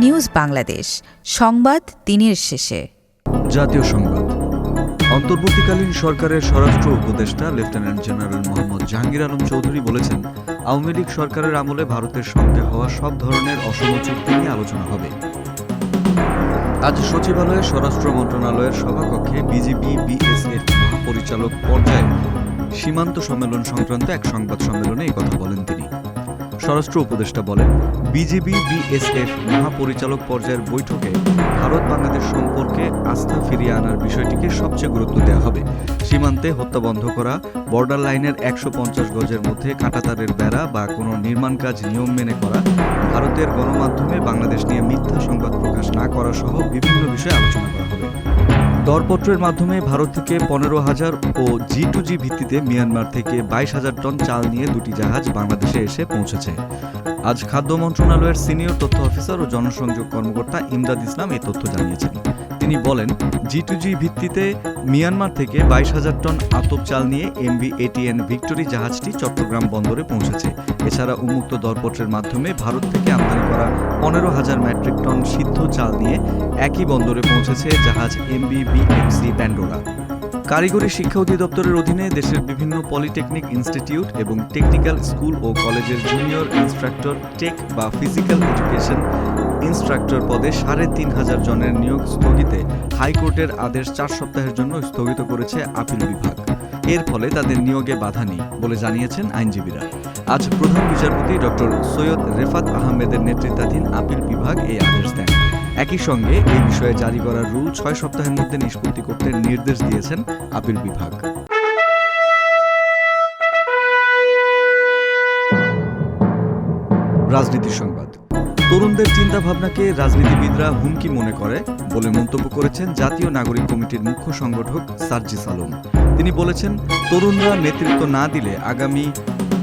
News Bangladesh, সংবাদ দিনের শেষে। জাতীয় সংবাদ। অন্তর্বর্তীকালীন সরকারের স্বরাষ্ট্র উপদেষ্টা লেফটেন্যান্ট জেনারেল মোহাম্মদ জাহাঙ্গীর আলম চৌধুরী বলেছেন, আওয়ামী লীগ সরকারের আমলে ভারতের সঙ্গে হওয়া সব ধরনের অসম চুক্তি নিয়ে আলোচনা হবে। আজ সচিবালয়ে স্বরাষ্ট্র মন্ত্রণালয়ের সভাকক্ষে বিজিবি বিএসএফ মহাপরিচালক পর্যায়ে সীমান্ত সম্মেলন সংক্রান্ত এক সংবাদ সম্মেলনে এই কথা বলেন তিনি। স্বরাষ্ট্র উপদেষ্টা বলেন, বিজিবি বিএসএফ মহাপরিচালক পর্যায়ের বৈঠকে ভারত বাংলাদেশ সম্পর্কে আস্থা ফিরিয়ে আনার বিষয়টিকে সবচেয়ে গুরুত্ব দেওয়া হবে। সীমান্তে হত্যা বন্ধ করা, বর্ডার লাইনের ১৫০ গজের মধ্যে কাঁটাতারের বেড়া বা কোনো নির্মাণ কাজ নিয়ম মেনে করা, ভারতের গণমাধ্যমে বাংলাদেশ নিয়ে মিথ্যা সংবাদ প্রকাশ না করা সহ বিভিন্ন বিষয়ে আলোচনা করা হবে। দরপত্রের মাধ্যমে ভারত থেকে ১৫,০০০ ও G2G ভিত্তিতে মিয়ানমার থেকে ২২,০০০ টন চাল নিয়ে দুটি জাহাজ বাংলাদেশে এসে পৌঁছেছে। আজ খাদ্য মন্ত্রণালয়ের সিনিয়র তথ্য অফিসার ও জনসংযোগ কর্মকর্তা ইমদাদ ইসলাম এই তথ্য জানিয়েছেন। তিনি বলেন, G2G ভিত্তিতে মিয়ানমার থেকে ২২,০০০ টন আতপ চাল নিয়ে MV ATN ভিক্টোরি জাহাজটি চট্টগ্রাম বন্দরে পৌঁছেছে। এছাড়া উন্মুক্ত দরপত্রের মাধ্যমে ভারত থেকে আমদানি করা ১৫,০০০ মেট্রিক টন সিদ্ধ চাল নিয়ে একই বন্দরে পৌঁছেছে জাহাজ MV BMC ব্যান্ডোরা। কারিগরি শিক্ষা অধিদপ্তরের অধীনে দেশের বিভিন্ন পলিটেকনিক ইনস্টিটিউট এবং টেকনিক্যাল স্কুল ও কলেজের জুনিয়র ইন্সট্রাক্টর টেক বা ফিজিক্যাল এডুকেশন ইন্সট্রাক্টর পদে ৩৫০০ জনের নিয়োগ স্থগিতে হাইকোর্টের আদেশ ৪ সপ্তাহের জন্য স্থগিত করেছে আপিল বিভাগ। এর ফলে তাদের নিয়োগে বাধা নেই বলে জানিয়েছেন আইনজীবীরা। আজ প্রধান বিচারপতি ডক্টর সৈয়দ রেফাত আহমেদের নেতৃত্বাধীন আপিল বিভাগ এই আদেশ দেন। একই সঙ্গে এই বিষয়ে জারি করা রুল ৬ সপ্তাহের মধ্যে নিষ্পত্তি করতে নির্দেশ দিয়েছেন আপিল বিভাগ। রাজনীতির সংবাদ। তরুণদের চিন্তাভাবনাকে রাজনীতিবিদরা হুমকি মনে করে বলে মন্তব্য করেছেন জাতীয় নাগরিক কমিটির মুখ্য সংগঠক সার্জিস আলম। তিনি বলেছেন, তরুণরা নেতৃত্ব না দিলে আগামী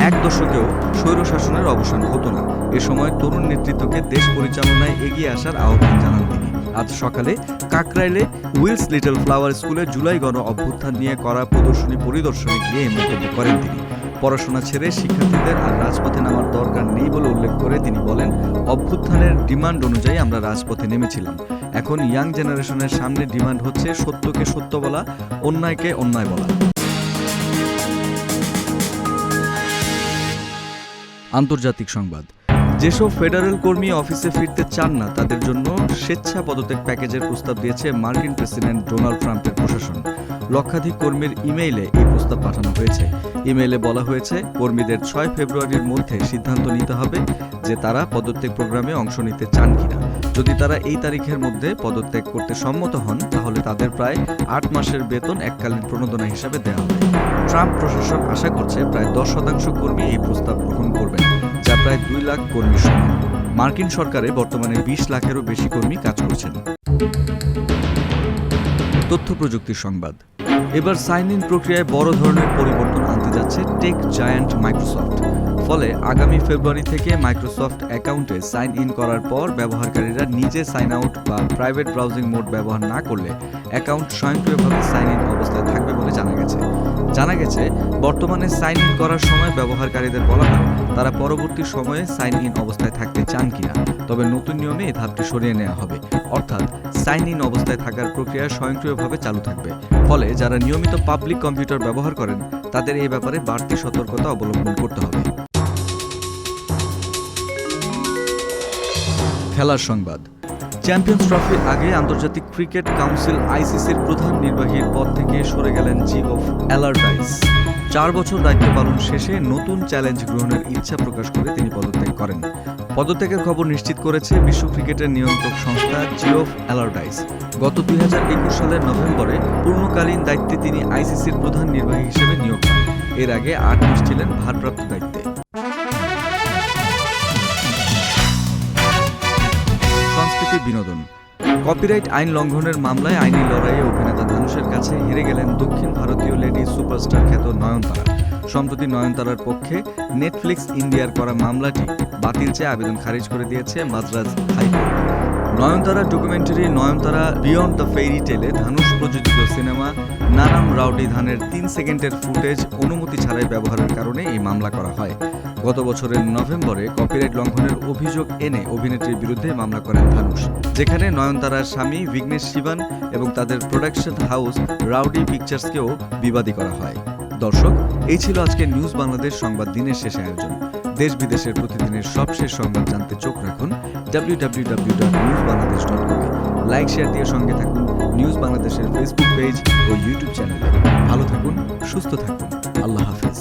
১ দশকেও স্বৈরশাসনের অবসান হতো না। এ সময় তরুণ নেতৃত্বকে দেশ পরিচালনায় এগিয়ে আসার আহ্বান জানান তিনি। আজ সকালে কাকরাইলে উইলস লিটল ফ্লাওয়ার স্কুলে জুলাই গণ অভ্যুত্থান নিয়ে করা প্রদর্শনী পরিদর্শনে গিয়ে এই মন্তব্য করেন তিনি। পড়াশোনা ছেড়ে শিক্ষার্থীদের আর রাজপথে নামার দরকার নেই বলে উল্লেখ করে তিনি বলেন, অভ্যুত্থানের ডিমান্ড অনুযায়ী আমরা রাজপথে নেমেছিলাম। এখন ইয়াং জেনারেশনের সামনে ডিমান্ড হচ্ছে সত্যকে সত্য বলা, অন্যায়কে অন্যায় বলা। আন্তর্জাতিক সংবাদ। যেসব ফেডারেল কর্মী অফিসে ফিরতে চান না তাদের জন্য স্বেচ্ছা পদত্যাগ প্যাকেজের প্রস্তাব দিয়েছে মার্কিন প্রেসিডেন্ট ডোনাল্ড ট্রাম্পের প্রশাসন। লক্ষাধিক কর্মীর ইমেইলে এই প্রস্তাব পাঠানো হয়েছে। ইমেইলে বলা হয়েছে, কর্মীদের ৬ ফেব্রুয়ারির মধ্যে সিদ্ধান্ত নিতে হবে যে তারা পদত্যাগ প্রোগ্রামে অংশ নিতে চান কিনা। যদি তারা এই তারিখের মধ্যে পদত্যাগ করতে সম্মত হন তাহলে তাদের প্রায় ৮ মাসের বেতন এককালীন প্রণোদনা হিসাবে দেওয়া হবে। ট্রাম্প প্রশাসন আশা করছে প্রায় ১০% কর্মী এই প্রস্তাব গ্রহণ করবেন, যা প্রায় ২ লাখ কর্মীর সমান। মার্কিন সরকারে বর্তমানে ২০ লাখেরও বেশি কর্মী কাজ করছেন। তথ্য প্রযুক্তির সংবাদ। এবার সাইন ইন প্রক্রিয়ায় বড় ধরনের পরিবর্তন আনতে যাচ্ছে টেক জায়ান্ট মাইক্রোসফট। ফলে আগামী ফেব্রুয়ারি থেকে মাইক্রোসফট অ্যাকাউন্টে সাইন ইন করার পর ব্যবহারকারীরা নিজে সাইন আউট বা প্রাইভেট ব্রাউজিং মোড ব্যবহার না করলে অ্যাকাউন্ট স্বয়ংক্রিয়ভাবে সাইন ইন অবস্থায় থাকবে বলে জানা গেছে বর্তমানে সাইন ইন করার সময় ব্যবহারকারীদের বলা হয় তারা পরবর্তী সময়ে সাইন ইন অবস্থায় থাকতে চান কিনা। তবে নতুন নিয়মে এই ধাপটি সরিয়ে নেওয়া হবে, অর্থাৎ সাইন ইন অবস্থায় থাকার প্রক্রিয়া স্বয়ংক্রিয়ভাবে চালু থাকবে। ফলে যারা নিয়মিত পাবলিক কম্পিউটার ব্যবহার করেন তাদের এই ব্যাপারে বাড়তি সতর্কতা অবলম্বন করতে হবে। খেলার সংবাদ। চ্যাম্পিয়ন্স ট্রফির আগে আন্তর্জাতিক ক্রিকেট কাউন্সিল ICCর প্রধান নির্বাহীর পদ থেকে সরে গেলেন জিওফ অ্যালারডাইস। ৪ বছর দায়িত্ব পালন শেষে নতুন চ্যালেঞ্জ গ্রহণের ইচ্ছা প্রকাশ করে তিনি পদত্যাগ করেন। পদত্যাগের খবর নিশ্চিত করেছে বিশ্ব ক্রিকেটের নিয়ন্ত্রক সংস্থা জিওফ অ্যালারডাইস। গত ২০২১ সালের নভেম্বরে পূর্ণকালীন দায়িত্বে তিনি ICCর প্রধান নির্বাহী হিসেবে নিয়োগ পান। এর আগে ৮ মাস ছিলেন ভারপ্রাপ্ত দায়িত্বে। সংস্কৃতি বিনোদন। কপিরাইট আইন লঙ্ঘনের মামলায় আইনি লড়াইয়ে অভিনেতা ধানুষের কাছে হেরে গেলেন দক্ষিণ ভারতীয় লেডি সুপারস্টার খ্যাত নয়নতারা। সম্প্রতি নয়নতারার পক্ষে নেটফ্লিক্স ইন্ডিয়ার করা মামলাটি বাতিল চেয়ে আবেদন খারিজ করে দিয়েছে Madras high court. Nayanthara documentary Nayanthara beyond the fairy tale Dhanush প্রযোজিত সিনেমা নানাম রাউডি ধানের 3 সেকেন্ডের ফুটেজ অনুমতি ছাড়াই ব্যবহারের কারণে এই মামলা করা হয়। গত বছরের নভেম্বরে কপিরাইট লঙ্ঘনের অভিযোগ এনে অভিনেত্রীর বিরুদ্ধে মামলা করেন ধানুষ, যেখানে নয়নতারার স্বামী বিঘ্নেশ শিবান এবং তাদের প্রোডাকশন হাউস রাউডি পিকচার্সকেও বিবাদী করা হয়। দর্শক, এই ছিল আজকের নিউজ বাংলাদেশ সংবাদ দিনের শেষ আয়োজন। দেশ বিদেশের প্রতিদিনের সবশেষ সংবাদ জানতে চোখ রাখুন www.newsbangladesh.com। লাইক শেয়ার দিয়ে সঙ্গে থাকুন নিউজ বাংলাদেশের ফেসবুক পেজ ও ইউটিউব চ্যানেলে। ভালো থাকুন, সুস্থ থাকুন। আল্লাহ হাফেজ।